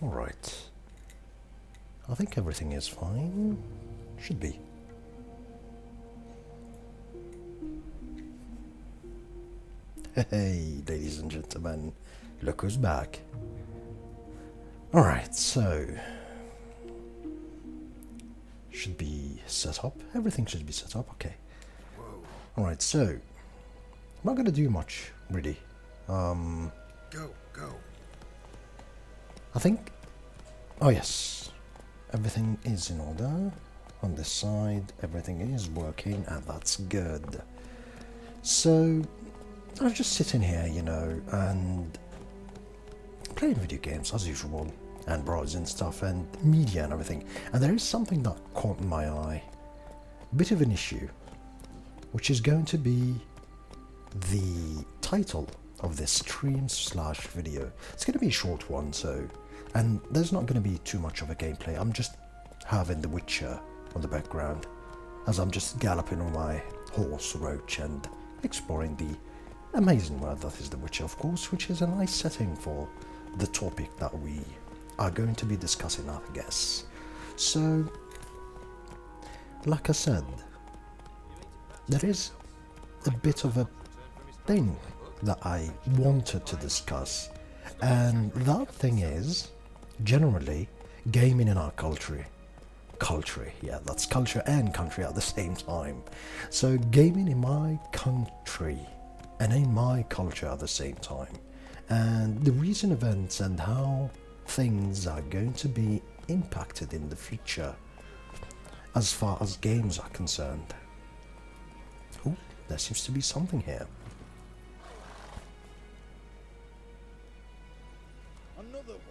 Alright. I think everything is fine. Should be. Hey, ladies and gentlemen, look who's back. Alright, so should be set up. Everything should be set up, okay. Alright, so I'm not gonna do much, really. Go. I think, oh yes, everything is in order. On this side, everything is working, and that's good. So I was just sitting here, you know, and playing video games as usual, and browsing stuff and media and everything. And there is something that caught my eye, a bit of an issue, which is going to be the title of this stream/video. It's going to be a short one, so, and there's not going to be too much of a gameplay. I'm just having The Witcher on the background as I'm just galloping on my horse Roach and exploring the amazing world that is The Witcher, of course, which is a nice setting for the topic that we are going to be discussing, I guess. So, like I said, there is a bit of a thing that I wanted to discuss, and that thing is generally gaming in our culture. Yeah, that's culture and country at the same time. So gaming in my country and in my culture at the same time, and the recent events and how things are going to be impacted in the future as far as games are concerned. Oh, there seems to be something here. Another one.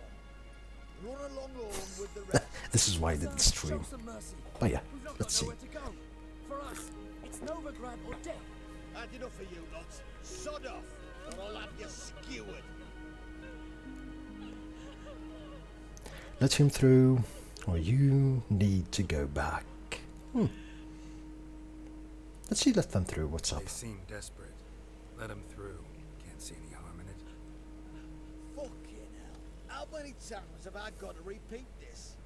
Run along with the rest. This is why I didn't stream. But yeah, let's see. For us, it's Novigrad or death. Had enough of you lots. Sod off, or I'll have you skewered. Let him through, or you need to go back. Let's see, let them through. What's up? They seem desperate. Let them through. Can't see any harm in it. Fucking hell. How many times have I got to repeat this?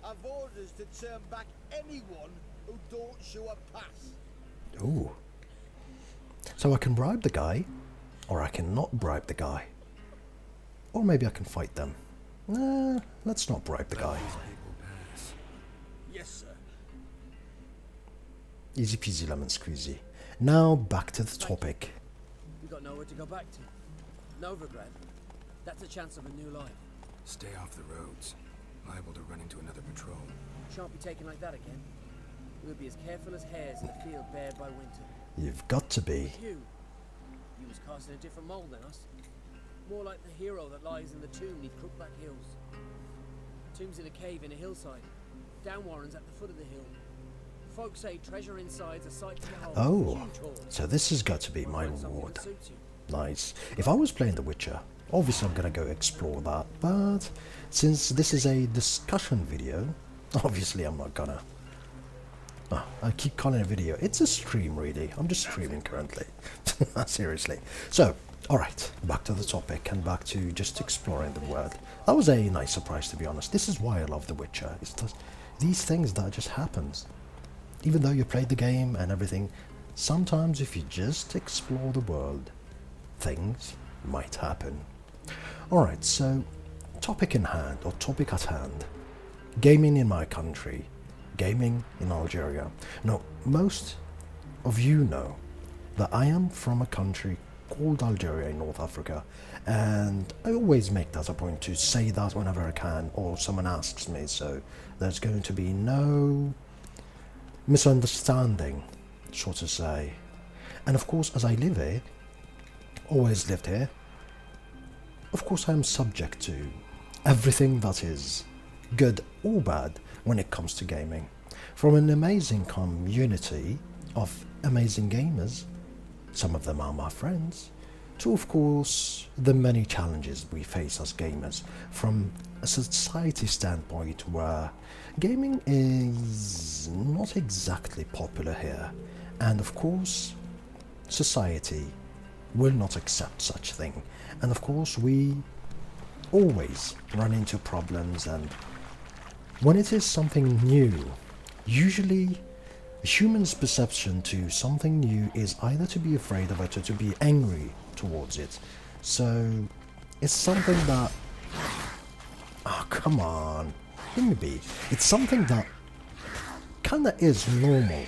I've orders to turn back anyone who don't show a pass. Ooh. So I can bribe the guy, or I can not bribe the guy. Or maybe I can fight them. Nah, let's not bribe the guy. These people pass. Yes, sir. Easy peasy lemon squeezy. Now back to the topic. We got nowhere to go back to. Novigrad. That's a chance of a new life. Stay off the roads. Liable to run into another patrol. Shan't be taken like that again. We'll be as careful as hares in a field bared by winter. You've got to be. You was cast in a different mold than us. More like the hero that lies in the tomb neath Crookback Hills. Tomb's in a cave in a hillside. Down Warren's at the foot of the hill. Folks say treasure inside's a sight to behold. Oh, Huge hoard. so this has got to be my Find something reward. that suits you. Nice. If I was playing The Witcher, obviously I'm gonna go explore that, but since this is a discussion video, obviously I'm not gonna. I keep calling it a video. It's a stream, really. I'm just streaming currently. Seriously. So, alright, back to the topic and back to just exploring the world. That was a nice surprise, to be honest. This is why I love The Witcher. It's just these things that just happens. Even though you played the game and everything, sometimes if you just explore the world, things might happen. Alright, so topic in hand, or topic at hand. Gaming in my country. Gaming in Algeria. Now, most of you know that I am from a country called Algeria in North Africa, and I always make that a point to say that whenever I can, or someone asks me, so there's going to be no misunderstanding, so to say. And of course, as I live here, always lived here, of course I am subject to everything that is good or bad when it comes to gaming. From an amazing community of amazing gamers, some of them are my friends, to of course the many challenges we face as gamers from a society standpoint where gaming is not exactly popular here, and of course society will not accept such thing, and of course we always run into problems, and when it is something new, usually a human's perception to something new is either to be afraid of it or to be angry towards it. So it's something that, oh come on, let me be. It's something that kinda is normal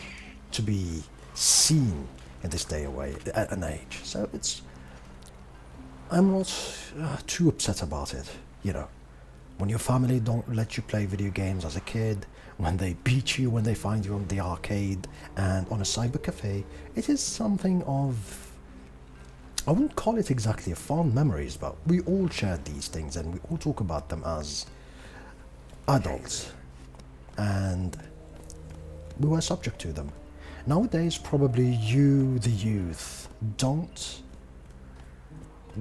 to be seen in this day away at an age. So I'm not too upset about it, you know. When your family don't let you play video games as a kid, when they beat you, when they find you on the arcade and on a cyber cafe, it is something of, I wouldn't call it exactly a fond memories, but we all shared these things and we all talk about them as adults, and we were subject to them. Nowadays, probably you, the youth, don't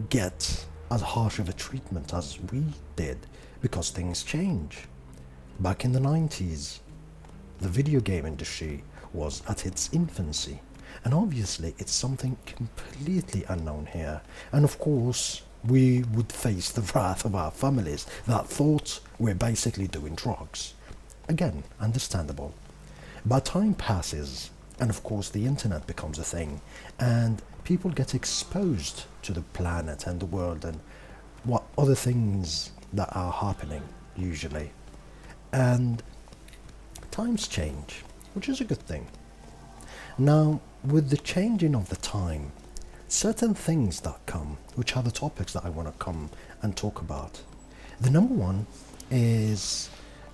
get as harsh of a treatment as we did, because things change. Back in the 90s, the video game industry was at its infancy, and obviously it's something completely unknown here. And of course, we would face the wrath of our families that thought we're basically doing drugs. Again, understandable. But time passes, and of course the internet becomes a thing, and people get exposed to the planet and the world and what other things that are happening usually. And times change, which is a good thing. Now, with the changing of the time, certain things that come, which are the topics that I want to come and talk about. The number one is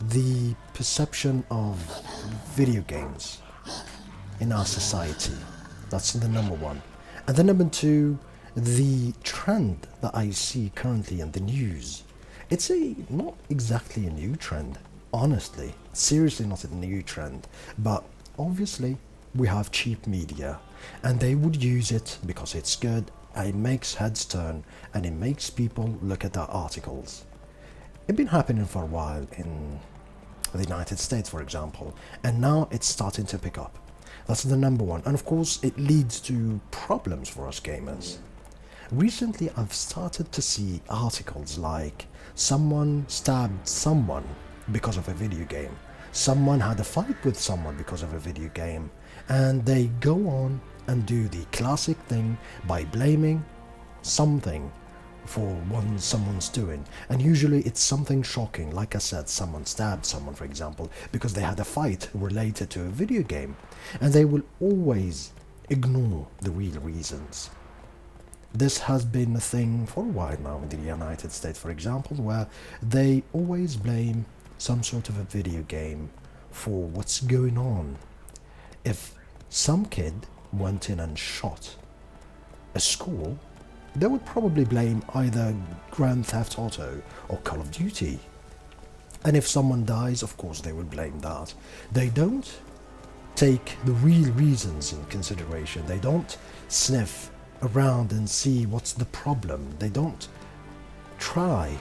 the perception of video games in our society. That's the number one. And then number two, the trend that I see currently in the news. It's not exactly a new trend, honestly. Seriously not a new trend. But obviously we have cheap media, and they would use it because it's good, and it makes heads turn, and it makes people look at their articles. It's been happening for a while in the United States, for example, and now it's starting to pick up. That's the number one, and of course it leads to problems for us gamers. Recently I've started to see articles like someone stabbed someone because of a video game, someone had a fight with someone because of a video game, and they go on and do the classic thing by blaming something for what someone's doing. And usually it's something shocking, like I said, someone stabbed someone, for example, because they had a fight related to a video game, and they will always ignore the real reasons. This has been a thing for a while now in the United States, for example, where they always blame some sort of a video game for what's going on. If some kid went in and shot a school, they would probably blame either Grand Theft Auto or Call of Duty. And if someone dies, of course they would blame that. They don't take the real reasons in consideration. They don't sniff around and see what's the problem. They don't try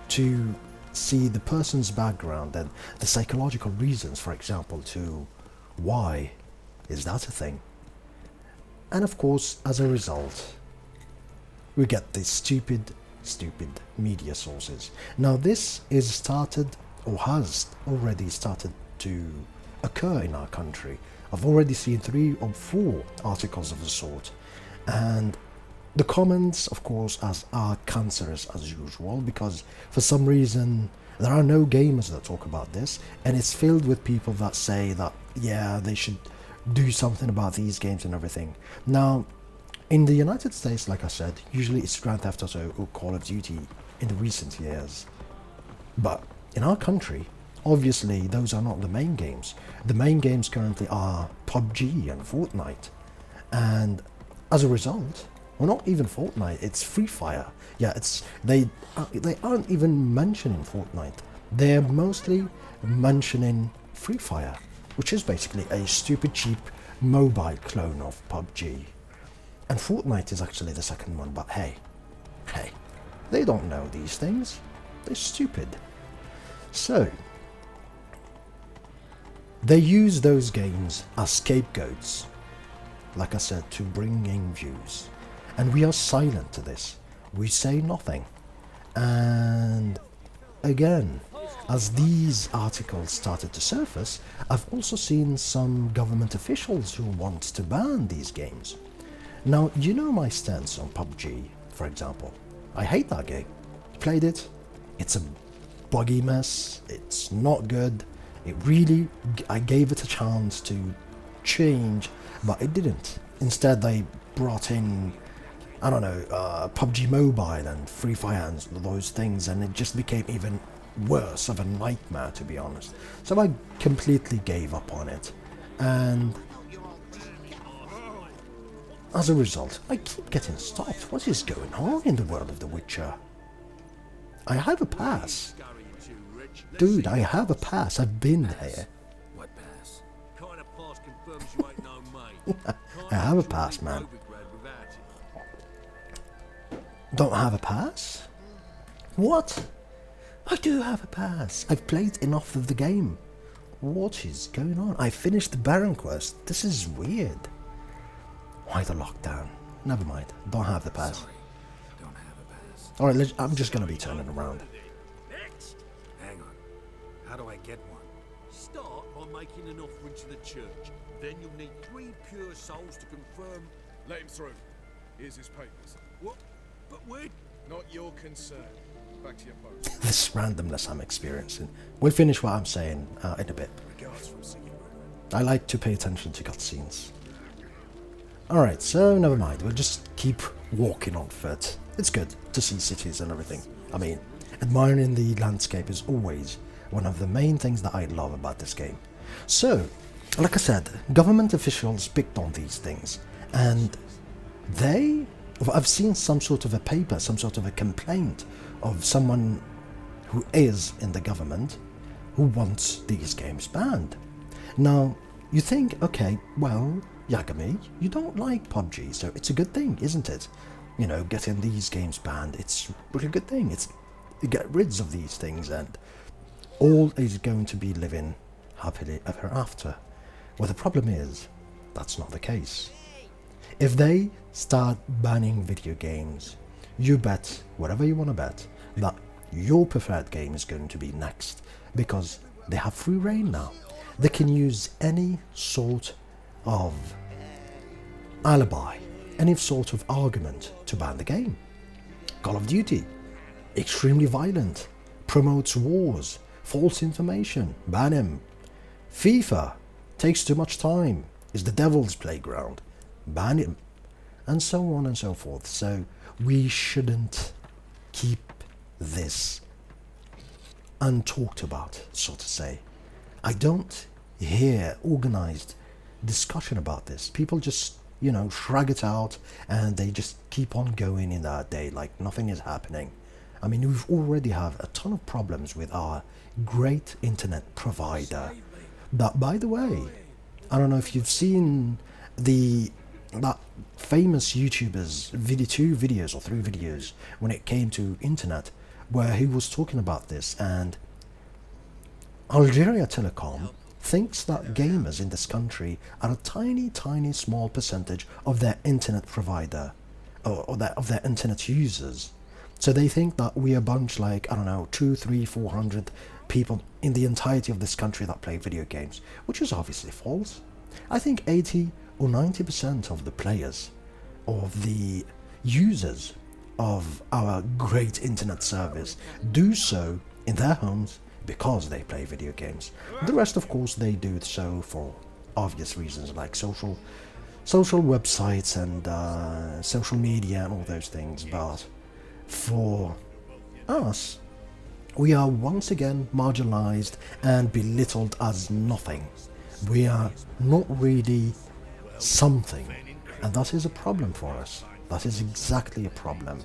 to see the person's background and the psychological reasons, for example, to why is that a thing. And of course, as a result, we get these stupid media sources. Now this is started, or has already started to occur in our country. I've already seen 3 or 4 articles of the sort, and the comments, of course, are cancerous as usual, because for some reason there are no gamers that talk about this, and it's filled with people that say that, yeah, they should do something about these games and everything. Now, in the United States, like I said, usually it's Grand Theft Auto or Call of Duty in the recent years. But in our country, obviously those are not the main games. The main games currently are PUBG and Fortnite. And as a result, well, not even Fortnite, it's Free Fire. Yeah, they aren't even mentioning Fortnite. They're mostly mentioning Free Fire, which is basically a stupid cheap mobile clone of PUBG. And Fortnite is actually the second one, but hey, they don't know these things. They're stupid. So, they use those games as scapegoats, like I said, to bring in views. And we are silent to this. We say nothing. And again, as these articles started to surface, I've also seen some government officials who want to ban these games. Now, you know my stance on PUBG, for example. I hate that game. Played it. It's a buggy mess. It's not good. I gave it a chance to change, but it didn't. Instead, they brought in, I don't know, PUBG Mobile and Free Fire and those things, and it just became even worse of a nightmare, to be honest. So I completely gave up on it, and as a result, I keep getting stopped. What is going on in the world of The Witcher? I have a pass. Dude, I have a pass. I've been here. What pass? Kind of pass confirms you ain't no mate. I have a pass, man. Don't have a pass? What? I do have a pass. I've played enough of the game. What is going on? I finished the Baron quest. This is weird. Why the lockdown? Never mind. Don't have the pass. Sorry, don't have a pass. Alright, I'm just going to be turning around. Hang on. How do I get one? Start by making an offering to the church. Then you'll need 3 pure souls to confirm. Let him through. Here's his papers. What? But we're... Not your concern. Back to your post. This randomness I'm experiencing. We'll finish what I'm saying in a bit. Regards from Singing I like to pay attention to cutscenes. Alright, so never mind. We'll just keep walking on foot. It's good to see cities and everything. I mean, admiring the landscape is always one of the main things that I love about this game. So, like I said, government officials picked on these things, and I've seen some sort of a paper, some sort of a complaint of someone who is in the government who wants these games banned. Now, you think, okay, well, Yagami, you don't like PUBG, so it's a good thing, isn't it? You know, getting these games banned, it's a really good thing. You get rid of these things and all is going to be living happily ever after. Well, the problem is, that's not the case. If they start banning video games, you bet, whatever you want to bet, that your preferred game is going to be next, because they have free reign now. They can use any sort of alibi, any sort of argument to ban the game. Call of Duty, extremely violent, promotes wars, false information, ban him. FIFA, takes too much time, is the devil's playground, ban him. And so on and so forth. So we shouldn't keep this untalked about, so to say. I don't hear organized discussion about this. People just, you know, shrug it out and they just keep on going in their day like nothing is happening. I mean, we've already have a ton of problems with our great internet provider. But by the way, I don't know if you've seen that famous YouTuber's 2 videos or 3 videos when it came to internet, where he was talking about this, and Algeria Telecom thinks that gamers in this country are a tiny small percentage of their internet provider or of their internet users. So they think that we are a bunch like, I don't know, 200, 300, 400 people in the entirety of this country that play video games, which is obviously false. I think 80 or 90% of the players, of the users of our great internet service, do so in their homes because they play video games. The rest, of course, they do so for obvious reasons like social websites and social media and all those things. But for us, we are once again marginalized and belittled as nothing. We are not really something, and that is a problem for us. That is exactly a problem.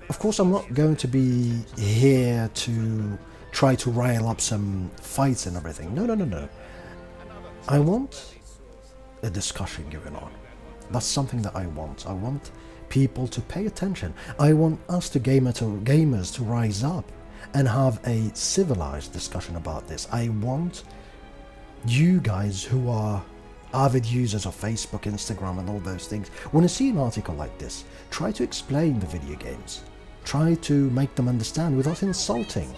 Of course, I'm not going to be here to try to rile up some fights and everything. No. I want a discussion going on. That's something that I want. I want people to pay attention. I want us gamers to rise up and have a civilized discussion about this. I want you guys who are avid users of Facebook, Instagram and all those things, when you see an article like this, try to explain the video games. try to make them understand without insulting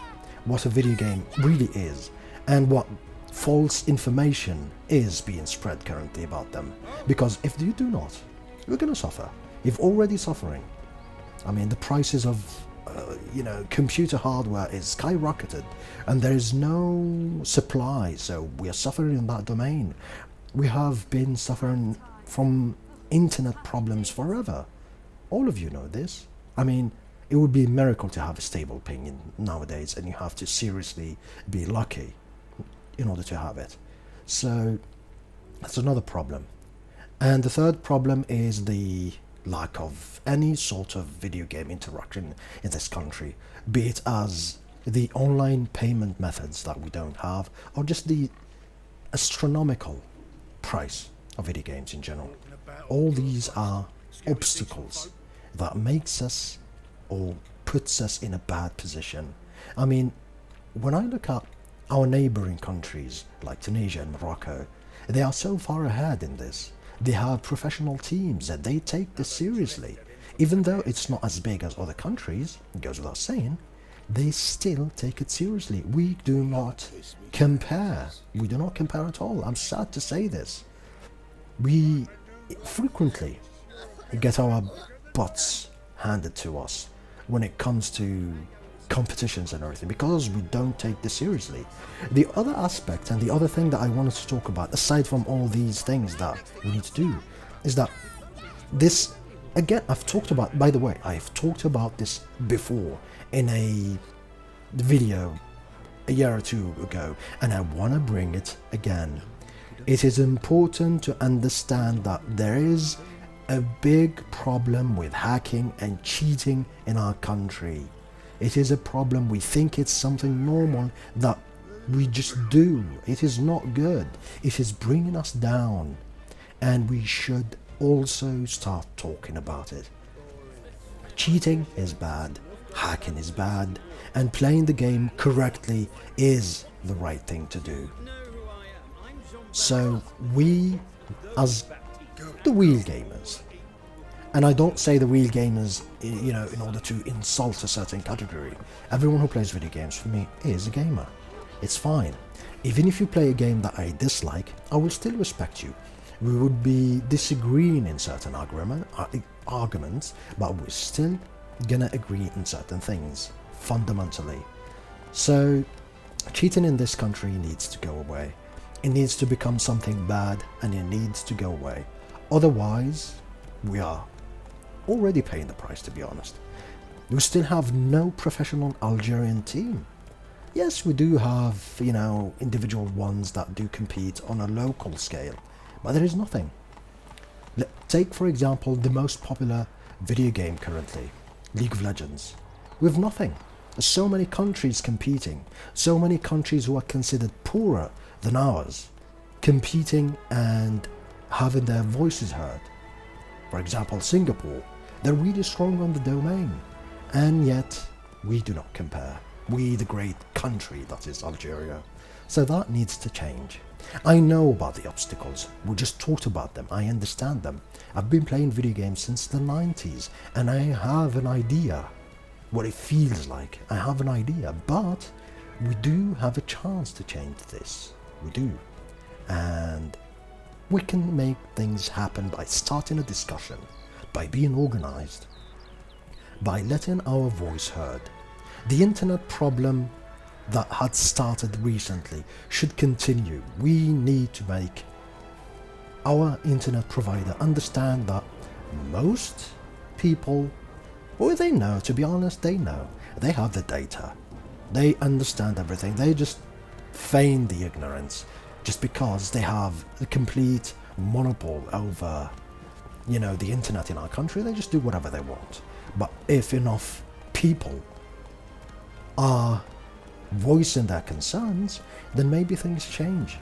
what a video game really is and what false information is being spread currently about them. Because if you do not, you're going to suffer. You're already suffering. I mean, the prices of computer hardware is skyrocketed and there is no supply, so we are suffering in that domain. We have been suffering from internet problems forever. All of you know this. I mean, it would be a miracle to have a stable ping nowadays, and you have to seriously be lucky in order to have it. So that's another problem. And the third problem is the lack of any sort of video game interaction in this country, be it as the online payment methods that we don't have, or just the astronomical price of video games in general. All these are obstacles that makes us or puts us in a bad position. I mean, when I look at our neighboring countries like Tunisia and Morocco, they are so far ahead in this. They have professional teams and they take this seriously. Even though it's not as big as other countries, it goes without saying, they still take it seriously. We do not compare. We do not compare at all. I'm sad to say this. We frequently get our butts handed to us when it comes to competitions and everything, because we don't take this seriously. The other aspect and the other thing that I wanted to talk about, aside from all these things that we need to do, is that this, again, I've talked about, by the way, I've talked about this before in a video a year or two ago, and I want to bring it again. It is important to understand that there is a big problem with hacking and cheating in our country. It is a problem. We think it's something normal that we just do. It is not good. It is bringing us down, and we should also start talking about it. Cheating is bad, hacking is bad, and playing the game correctly is the right thing to do. So we, as the wheel gamers, and I don't say the wheel gamers, in order to insult a certain category. Everyone who plays video games for me is a gamer. It's fine. Even if you play a game that I dislike, I will still respect you. We would be disagreeing in certain arguments, but we're still gonna agree in certain things, fundamentally. So, cheating in this country needs to go away. It needs to become something bad, and it needs to go away. Otherwise, we are already paying the price, to be honest. We still have no professional Algerian team. Yes, we do have, individual ones that do compete on a local scale, but there is nothing. Take, for example, the most popular video game currently, League of Legends. We have nothing. There's so many countries competing, so many countries who are considered poorer than ours, competing and having their voices heard. For example, Singapore, they're really strong on the domain, and yet we do not compare. We, the great country that is Algeria. So that needs to change. I know about the obstacles. We just talked about them. I understand them. I've been playing video games since the 90s, and I have an idea what it feels like. I have an idea, but we do have a chance to change this. We do. And we can make things happen by starting a discussion, by being organized, by letting our voice heard. The internet problem that had started recently should continue. We need to make our internet provider understand that most people, well, they know, to be honest, they know. They have the data. They understand everything. They just feign the ignorance just because they have the complete monopole over, the internet in our country. They just do whatever they want. But if enough people are voicing their concerns, then maybe things change.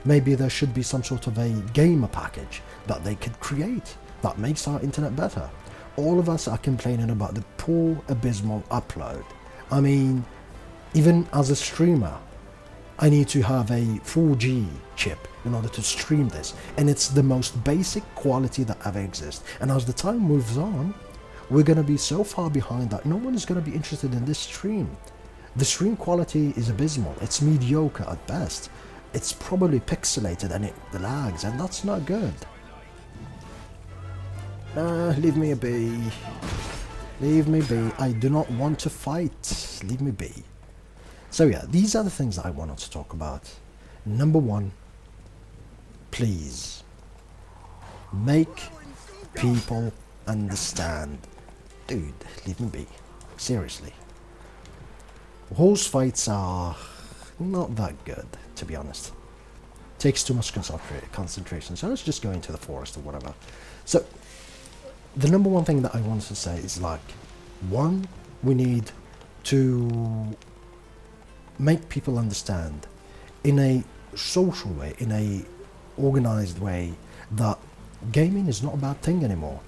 Maybe there should be some sort of a gamer package that they could create that makes our internet better. All of us are complaining about the poor, abysmal upload. I mean, even as a streamer, I need to have a 4G chip in order to stream this, and it's the most basic quality that ever exists. And as the time moves on, we're going to be so far behind that no one is going to be interested in this stream. The stream quality is abysmal. It's mediocre at best. It's probably pixelated and it lags, and that's not good. Leave me be. Leave me be. I do not want to fight. Leave me be. So yeah, these are the things that I wanted to talk about. Number one, please make people understand. Dude, leave me be. Seriously. Horse fights are not that good, to be honest. Takes too much concentration, so let's just go into the forest or whatever. So, the number one thing that I wanted to say is like, one, we need to make people understand in a social way, in a organized way, that gaming is not a bad thing anymore.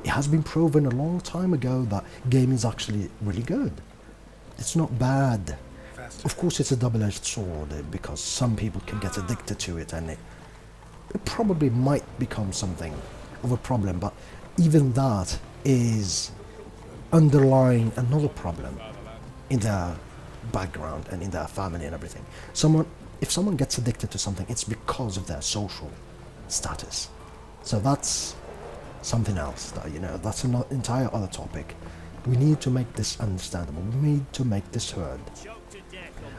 It has been proven a long time ago that gaming is actually really good. It's not bad. Of course, it's a double-edged sword because some people can get addicted to it, and it probably might become something of a problem, but even that is underlying another problem in their background and in their family and everything. If someone gets addicted to something, it's because of their social status. So that's something else, that's an entire other topic. We need to make this understandable. We need to make this heard.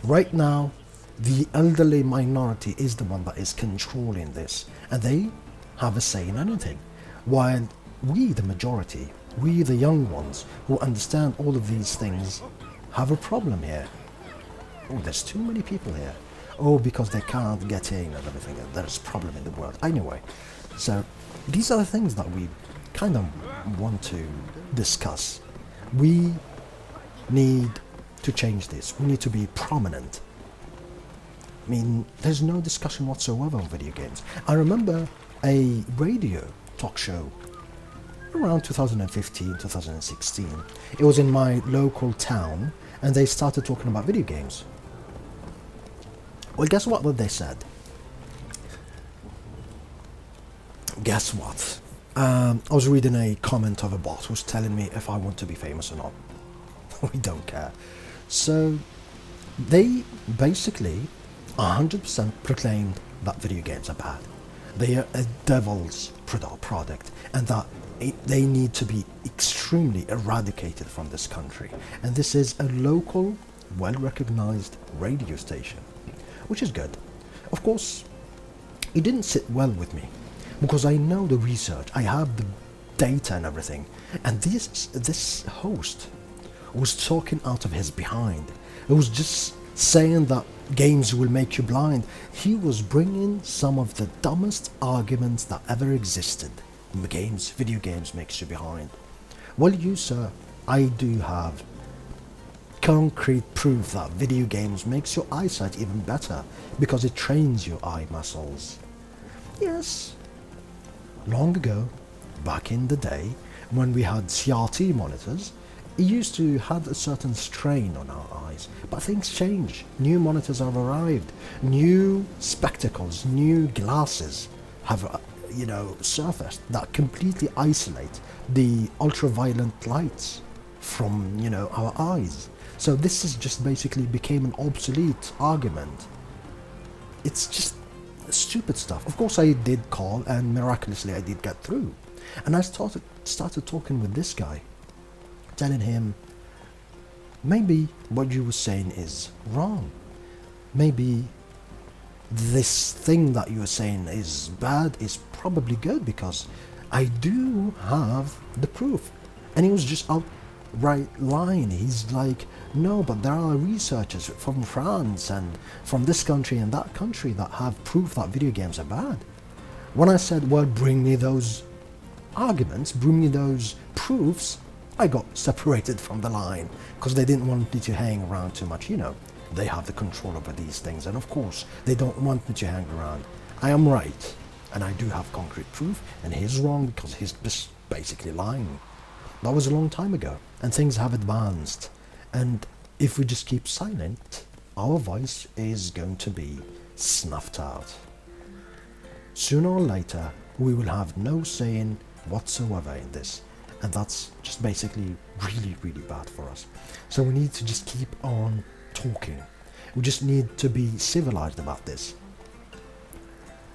Right now, the elderly minority is the one that is controlling this, and they have a say in anything. While we, the majority, we, the young ones, who understand all of these things, have a problem here. Oh, there's too many people here. Oh, because they can't get in and everything. There's a problem in the world. Anyway, so these are the things that we kind of want to discuss. We need to change this. We need to be prominent. I mean, there's no discussion whatsoever on video games. I remember a radio talk show around 2015, 2016. It was in my local town, and they started talking about video games. Well, guess what they said? Guess what? I was reading a comment of a bot who was telling me if I want to be famous or not. We don't care. So they basically 100% proclaimed that video games are bad. They are a devil's product, and that they need to be extremely eradicated from this country. And this is a local, well-recognized radio station, which is good. Of course, it didn't sit well with me, because I know the research, I have the data and everything, and this host was talking out of his behind. It was just saying that games will make you blind. He was bringing some of the dumbest arguments that ever existed. Video games makes you behind. Well, you sir, I do have concrete proof that video games makes your eyesight even better because it trains your eye muscles. Yes, long ago, back in the day, when we had CRT monitors, it used to have a certain strain on our eyes, but things change. New monitors have arrived, new spectacles, new glasses have surfaced that completely isolate the ultraviolet lights from our eyes. So this is just basically became an obsolete argument. It's just stupid stuff. Of course I did call, and miraculously I did get through, and I started talking with this guy, telling him maybe what you were saying is wrong. Maybe this thing that you were saying is bad is probably good, because I do have the proof. And he was just outright lying. He's like, no, but there are researchers from France and from this country and that country that have proof that video games are bad. When I said, well, bring me those arguments, bring me those proofs, I got separated from the line, because they didn't want me to hang around too much. They have the control over these things, and of course they don't want me to hang around. I am right, and I do have concrete proof, and he's wrong because he's just basically lying. That was a long time ago, and things have advanced, and if we just keep silent, our voice is going to be snuffed out. Sooner or later, we will have no saying whatsoever in this, and that's just basically really, really bad for us. So we need to just keep on talking. We just need to be civilized about this.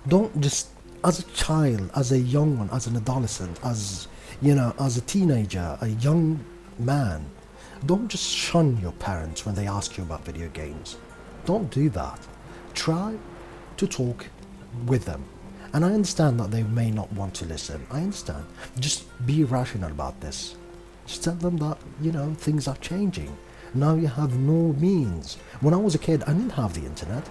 Don't just, as a child, as a young one, as an adolescent, as, you know, as a teenager, a young man, don't just shun your parents when they ask you about video games. Don't do that. Try to talk with them. And I understand that they may not want to listen. I understand. Just be rational about this. Just tell them that, you know, things are changing. Now you have no means. When I was a kid, I didn't have the internet.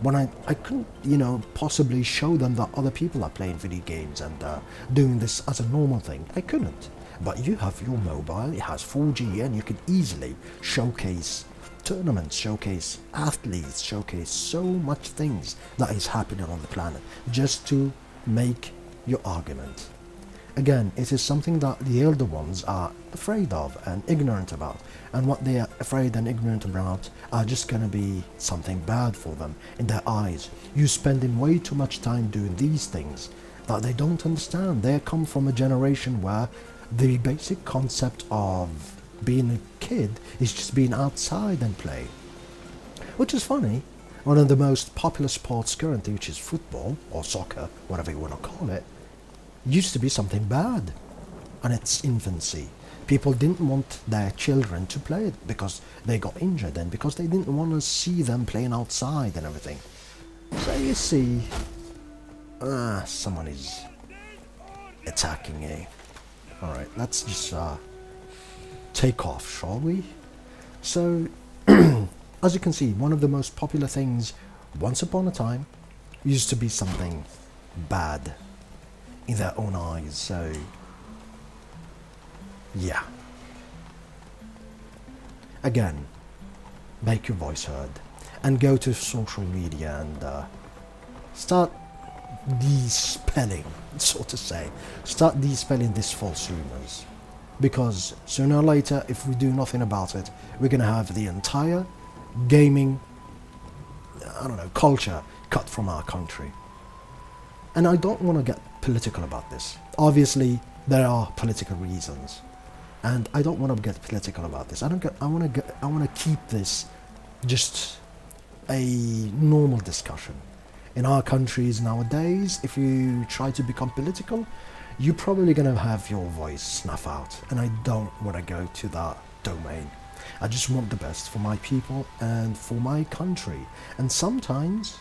When I couldn't, you know, possibly show them that other people are playing video games and doing this as a normal thing. I couldn't. But you have your mobile, it has 4G, and you can easily showcase tournaments, showcase athletes, showcase so much things that is happening on the planet just to make your argument. Again, it is something that the elder ones are afraid of and ignorant about, and what they are afraid and ignorant about are just going to be something bad for them in their eyes. You spending way too much time doing these things that they don't understand. They come from a generation where the basic concept of being a kid is just being outside and play. Which is funny. One of the most popular sports currently, which is football or soccer, whatever you want to call it, used to be something bad in its infancy. People didn't want their children to play it because they got injured and because they didn't want to see them playing outside and everything. So you see, someone is attacking me. Alright, let's just take off, shall we? So, as you can see, one of the most popular things once upon a time used to be something bad in their own eyes. So, yeah. Again, make your voice heard and go to social media and start dispelling, so to say. Start dispelling these false rumors. Because sooner or later, if we do nothing about it, we're going to have the entire gaming, culture cut from our country. And I don't want to get political about this. Obviously, there are political reasons. And I don't want to get political about this. I want to keep this just a normal discussion. In our countries nowadays, if you try to become political, you're probably going to have your voice snuff out, and I don't want to go to that domain. I just want the best for my people and for my country. And sometimes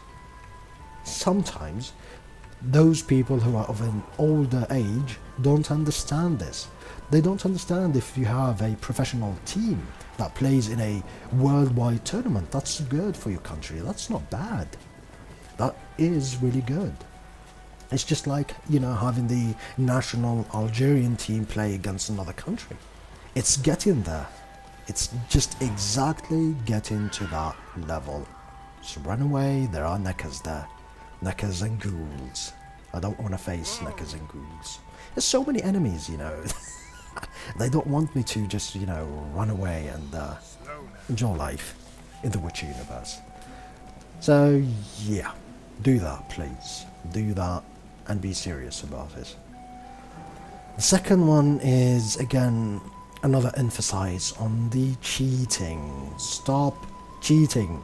those people who are of an older age don't understand this. They don't understand if you have a professional team that plays in a worldwide tournament. That's good for your country. That's not bad. That is really good. It's just like, having the national Algerian team play against another country. It's getting there. It's just exactly getting to that level. So run away, there are neckers there. Neckers and ghouls. I don't want to face neckers and ghouls. There's so many enemies, They don't want me to just, run away and enjoy life in the Witcher universe. So, yeah. Do that, please. Do that. And be serious about it. The second one is, again, another emphasis on the cheating. Stop cheating.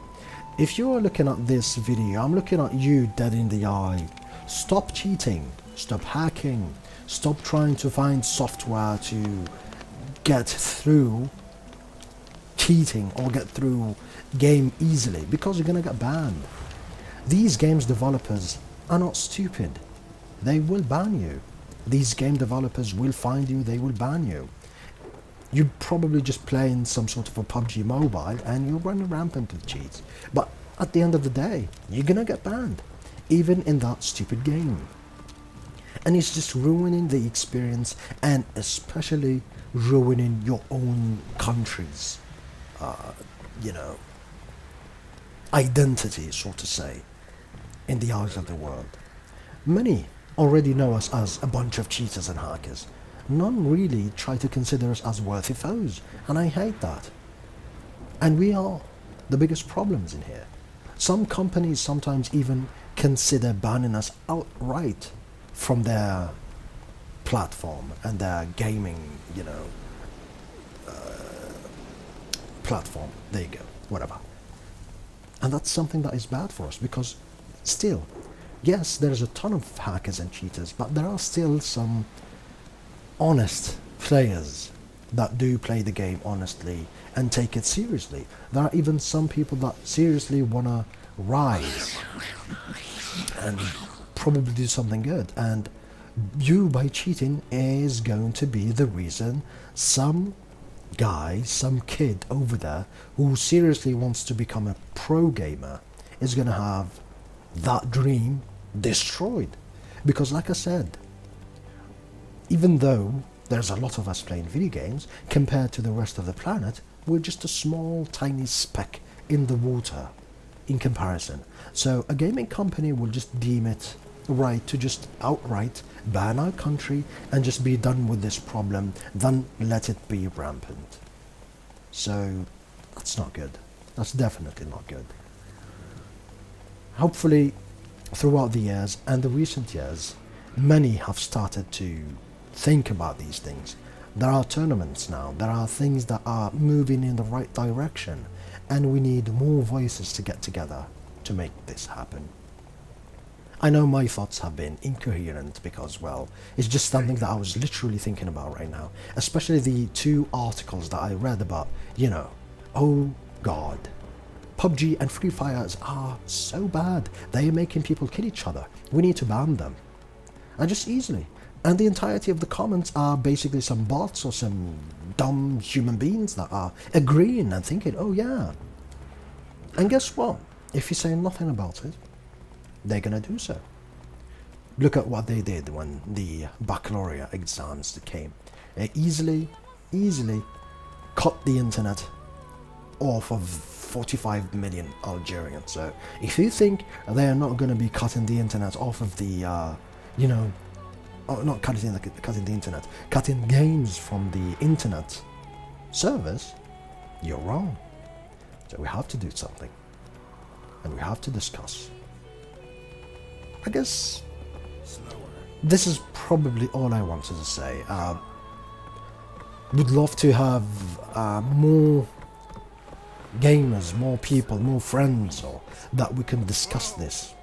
If you are looking at this video, I'm looking at you dead in the eye. Stop cheating. Stop hacking. Stop trying to find software to get through cheating or get through game easily, because you're going to get banned. These games developers are not stupid. They will ban you. These game developers will find you, they will ban you. You're probably just playing some sort of a PUBG mobile and you're running rampant with cheats. But at the end of the day, you're gonna get banned. Even in that stupid game. And it's just ruining the experience, and especially ruining your own country's, identity, so to say, in the eyes of the world. Many already know us as a bunch of cheaters and hackers. None really try to consider us as worthy foes, and I hate that. And we are the biggest problems in here. Some companies sometimes even consider banning us outright from their platform and their gaming, you know, platform. There you go, whatever. And that's something that is bad for us, because still, yes, there's a ton of hackers and cheaters, but there are still some honest players that do play the game honestly and take it seriously. There are even some people that seriously want to rise and probably do something good, and you, by cheating, is going to be the reason some guy, some kid over there who seriously wants to become a pro gamer is going to have that dream destroyed. Because like I said, even though there's a lot of us playing video games, compared to the rest of the planet, we're just a small tiny speck in the water in comparison. So a gaming company will just deem it right to just outright ban our country and just be done with this problem, then let it be rampant. So that's not good. That's definitely not good. Hopefully throughout the years and the recent years, many have started to think about these things. There are tournaments now, there are things that are moving in the right direction, and we need more voices to get together to make this happen. I know my thoughts have been incoherent because, well, it's just something that I was literally thinking about right now, especially the 2 articles that I read about, you know, oh god, PUBG and Free Fires are so bad, they are making people kill each other, we need to ban them. And just easily. And the entirety of the comments are basically some bots or some dumb human beings that are agreeing and thinking, oh yeah. And guess what? If you say nothing about it, they're gonna do so. Look at what they did when the baccalaureate exams came. They easily cut the internet off of 45 million Algerians. So if you think they are not gonna be cutting the internet off of the, you know, not cutting the internet, cutting games from the internet service, you're wrong. So we have to do something, and we have to discuss. I guess this is probably all I wanted to say. Would love to have more gamers, more people, more friends, or that we can discuss this.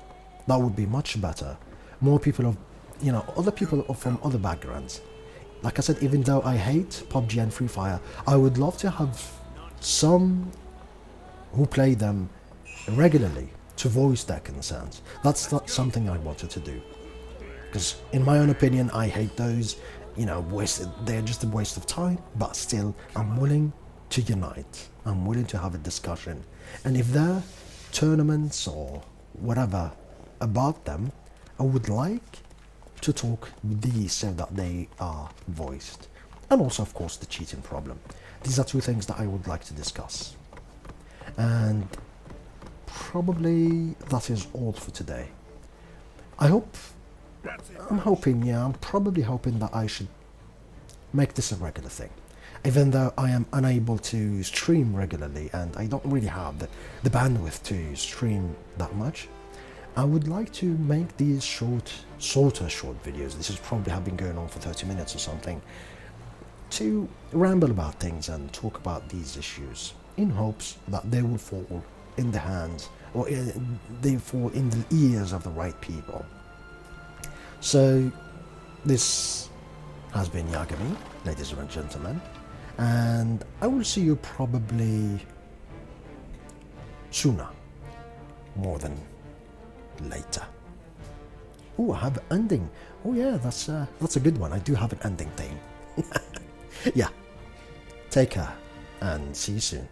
That would be much better. More people of, you know, other people from other backgrounds. Like I said, even though I hate PUBG and Free Fire, I would love to have some who play them regularly to voice their concerns. That's not something I wanted to do. Because in my own opinion, I hate those, you know, they're just a waste of time, but still, I'm willing to unite. I'm willing to have a discussion. And if there are tournaments or whatever about them, I would like to talk with these so that they are voiced. And also, of course, the cheating problem. These are 2 things that I would like to discuss. And probably that is all for today. I'm probably hoping that I should make this a regular thing. Even though I am unable to stream regularly and I don't really have the bandwidth to stream that much, I would like to make these short videos. This is probably have been going on for 30 minutes or something, to ramble about things and talk about these issues in hopes that they will fall in the hands, or they fall in the ears of the right people. So this has been Yagami, ladies and gentlemen, and I will see you probably sooner, more than later. Oh, I have an ending. Oh yeah, that's a good one. I do have an ending thing. Yeah. Take care and see you soon.